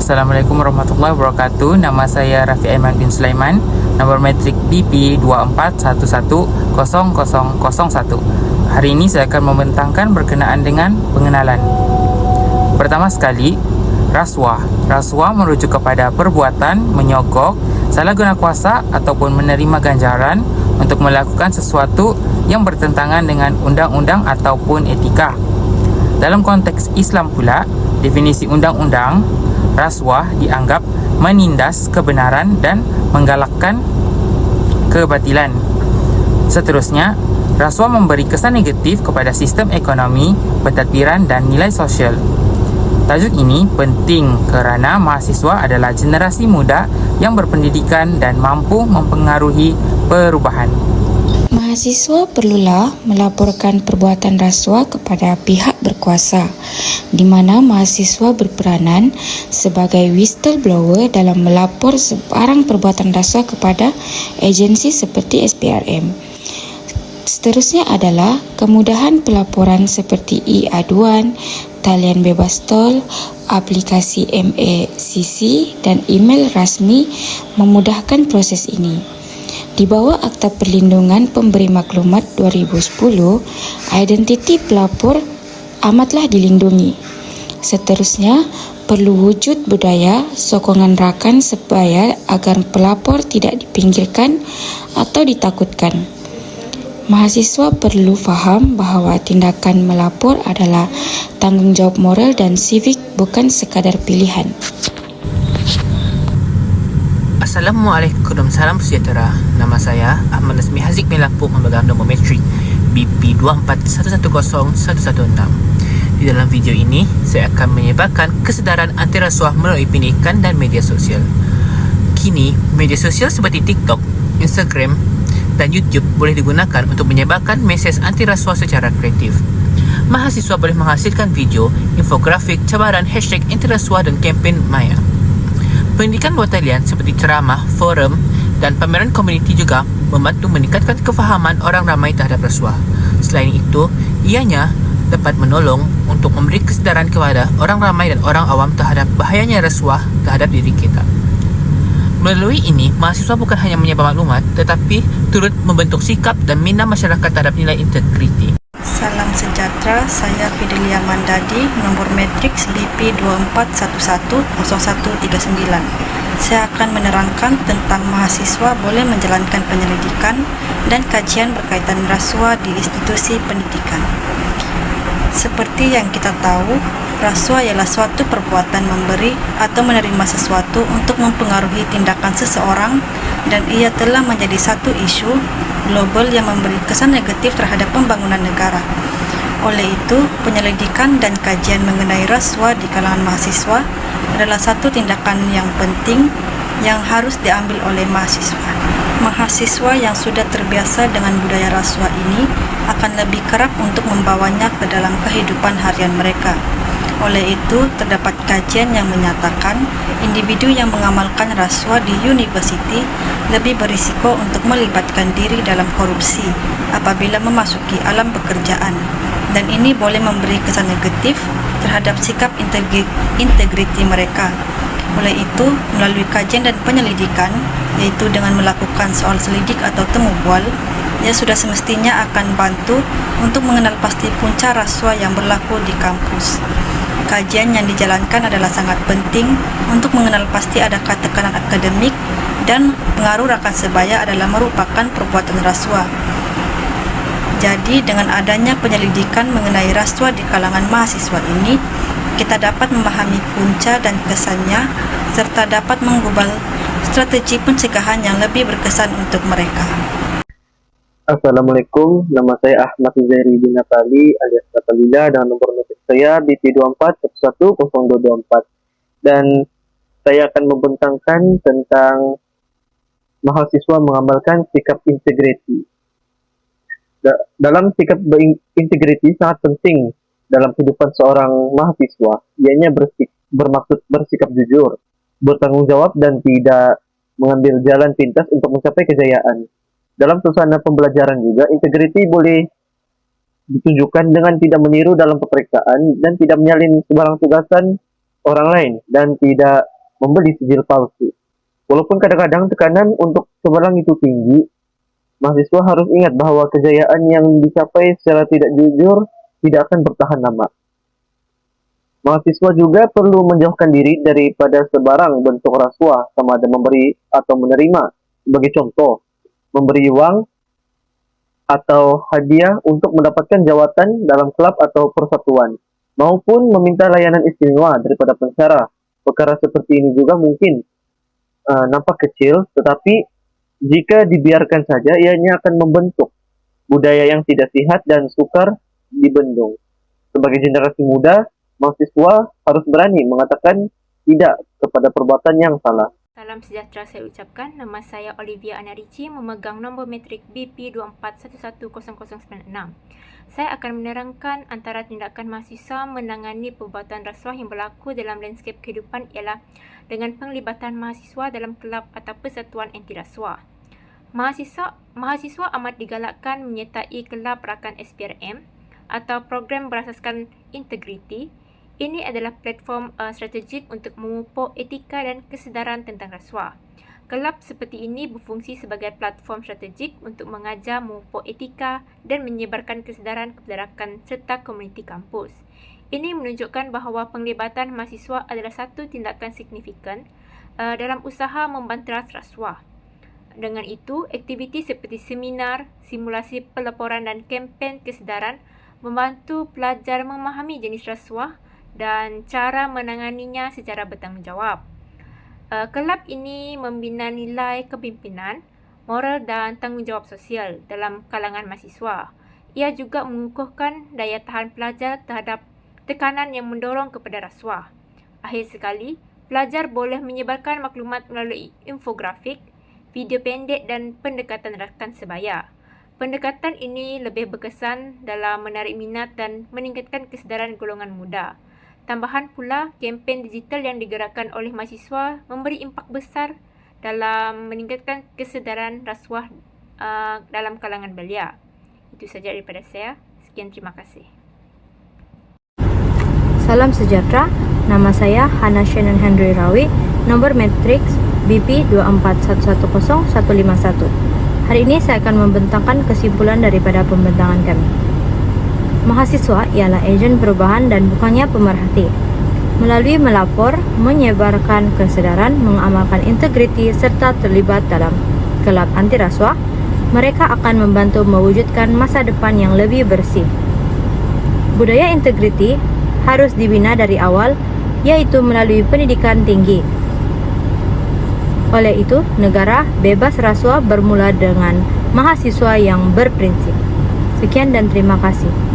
Assalamualaikum warahmatullahi wabarakatuh. Nama saya Rafi Aiman bin Sulaiman. Nombor metrik BP 24110001. Hari ini saya akan membentangkan berkenaan dengan pengenalan. Pertama sekali, rasuah. Rasuah merujuk kepada perbuatan menyogok, salah guna kuasa ataupun menerima ganjaran untuk melakukan sesuatu yang bertentangan dengan undang-undang ataupun etika. Dalam konteks Islam pula, definisi undang-undang, rasuah dianggap menindas kebenaran dan menggalakkan kebatilan. Seterusnya, rasuah memberi kesan negatif kepada sistem ekonomi, pentadbiran dan nilai sosial. Tajuk ini penting kerana mahasiswa adalah generasi muda yang berpendidikan dan mampu mempengaruhi perubahan. Mahasiswa perlulah melaporkan perbuatan rasuah kepada pihak berkuasa, di mana mahasiswa berperanan sebagai whistleblower dalam melapor sebarang perbuatan rasuah kepada agensi seperti SPRM. Seterusnya adalah kemudahan pelaporan seperti e-aduan, talian bebas tol, aplikasi MACC dan email rasmi memudahkan proses ini. Di bawah Akta Perlindungan Pemberi Maklumat 2010, identiti pelapor amatlah dilindungi. Seterusnya, perlu wujud budaya sokongan rakan sebaya agar pelapor tidak dipinggirkan atau ditakutkan. Mahasiswa perlu faham bahawa tindakan melapor adalah tanggungjawab moral dan sivik, bukan sekadar pilihan. Assalamualaikum, salam sejahtera. Nama saya Ahmad Nazmi Haziq bin Lampung memegang nombor metrik BP 24110116. Di dalam video ini, saya akan menyebarkan kesedaran anti rasuah melalui pendidikan dan media sosial. Kini, media sosial seperti TikTok, Instagram dan YouTube boleh digunakan untuk menyebarkan mesej anti rasuah secara kreatif. Mahasiswa boleh menghasilkan video, infografik, cabaran, hashtag anti rasuah dan kempen maya. Pendidikan luar talian seperti ceramah, forum dan pameran komuniti juga membantu meningkatkan kefahaman orang ramai terhadap rasuah. Selain itu, ianya dapat menolong untuk memberi kesedaran kepada orang ramai dan orang awam terhadap bahayanya rasuah terhadap diri kita. Melalui ini, mahasiswa bukan hanya menyebar maklumat tetapi turut membentuk sikap dan minat masyarakat terhadap nilai integriti. Salam sejahtera, saya Fidelia Mandadi, nombor matriks BP 24110139. Saya akan menerangkan tentang mahasiswa boleh menjalankan penyelidikan dan kajian berkaitan rasuah di institusi pendidikan. Seperti yang kita tahu, rasuah ialah suatu perbuatan memberi atau menerima sesuatu untuk mempengaruhi tindakan seseorang, dan ia telah menjadi satu isu global yang memberi kesan negatif terhadap pembangunan negara. Oleh itu, penyelidikan dan kajian mengenai rasuah di kalangan mahasiswa adalah satu tindakan yang penting yang harus diambil oleh mahasiswa. Mahasiswa yang sudah terbiasa dengan budaya rasuah ini akan lebih kerap untuk membawanya ke dalam kehidupan harian mereka. Oleh itu, terdapat kajian yang menyatakan individu yang mengamalkan rasuah di universiti lebih berisiko untuk melibatkan diri dalam korupsi apabila memasuki alam pekerjaan, dan ini boleh memberi kesan negatif terhadap sikap integriti mereka. Oleh itu, melalui kajian dan penyelidikan, yaitu dengan melakukan soal selidik atau temu bual, ia sudah semestinya akan bantu untuk mengenal pasti punca rasuah yang berlaku di kampus. Kajian yang dijalankan adalah sangat penting untuk mengenal pasti adakah tekanan akademik dan pengaruh rakan sebaya adalah merupakan perbuatan rasuah. Jadi, dengan adanya penyelidikan mengenai rasuah di kalangan mahasiswa ini, kita dapat memahami punca dan kesannya serta dapat menggubal strategi pencegahan yang lebih berkesan untuk mereka. Assalamualaikum, nama saya Ahmad Zairi bin Natali alias Natalila dan nomor metrik saya BP 24110224, dan saya akan membentangkan tentang mahasiswa mengamalkan sikap integriti. Dalam sikap integriti sangat penting dalam kehidupan seorang mahasiswa, ianya bermaksud bersikap jujur, bertanggung jawab dan tidak mengambil jalan pintas untuk mencapai kejayaan. Dalam suasana pembelajaran juga, integriti boleh ditunjukkan dengan tidak meniru dalam peperiksaan dan tidak menyalin sebarang tugasan orang lain dan tidak membeli sijil palsu. Walaupun kadang-kadang tekanan untuk seberang itu tinggi, mahasiswa harus ingat bahwa kejayaan yang dicapai secara tidak jujur tidak akan bertahan lama. Mahasiswa juga perlu menjauhkan diri daripada sebarang bentuk rasuah, sama ada memberi atau menerima. Sebagai contoh, memberi uang atau hadiah untuk mendapatkan jawatan dalam klub atau persatuan, maupun meminta layanan istimewa daripada pensyarah. Perkara seperti ini juga mungkin nampak kecil, tetapi jika dibiarkan saja, ianya akan membentuk budaya yang tidak sehat dan sukar dibendung. Sebagai generasi muda, mahasiswa harus berani mengatakan tidak kepada perbuatan yang salah. Salam sejahtera saya ucapkan. Nama saya Olivia Anarici, memegang nombor metrik BP 24110096. Saya akan menerangkan antara tindakan mahasiswa menangani perbuatan rasuah yang berlaku dalam lanskap kehidupan ialah dengan penglibatan mahasiswa dalam kelab atau persatuan anti rasuah. Mahasiswa amat digalakkan menyertai kelab rakan SPRM atau program berasaskan integriti. Ini adalah platform strategik untuk memupuk etika dan kesedaran tentang rasuah. Kelab seperti ini berfungsi sebagai platform strategik untuk mengajar memupuk etika dan menyebarkan kesedaran kepada rakan serta komuniti kampus. Ini menunjukkan bahawa penglibatan mahasiswa adalah satu tindakan signifikan dalam usaha membanteras rasuah. Dengan itu, aktiviti seperti seminar, simulasi pelaporan dan kempen kesedaran membantu pelajar memahami jenis rasuah dan cara menanganinya secara bertanggungjawab. Kelab ini membina nilai kepimpinan, moral dan tanggungjawab sosial dalam kalangan mahasiswa. Ia juga mengukuhkan daya tahan pelajar terhadap tekanan yang mendorong kepada rasuah. Akhir sekali, pelajar boleh menyebarkan maklumat melalui infografik, video pendek dan pendekatan rakan sebaya. Pendekatan ini lebih berkesan dalam menarik minat dan meningkatkan kesedaran golongan muda. Tambahan pula, kempen digital yang digerakkan oleh mahasiswa memberi impak besar dalam meningkatkan kesedaran rasuah dalam kalangan belia. Itu saja daripada saya. Sekian, terima kasih. Salam sejahtera, nama saya Hana Shannon Henry Rawi, nomor matriks BP 24110151. Hari ini saya akan membentangkan kesimpulan daripada pembentangan kami. Mahasiswa ialah ejen perubahan dan bukannya pemerhati. Melalui melapor, menyebarkan kesedaran, mengamalkan integriti serta terlibat dalam kelab anti rasuah, mereka akan membantu mewujudkan masa depan yang lebih bersih. Budaya integriti harus dibina dari awal, yaitu melalui pendidikan tinggi. Oleh itu, negara bebas rasuah bermula dengan mahasiswa yang berprinsip. Sekian dan terima kasih.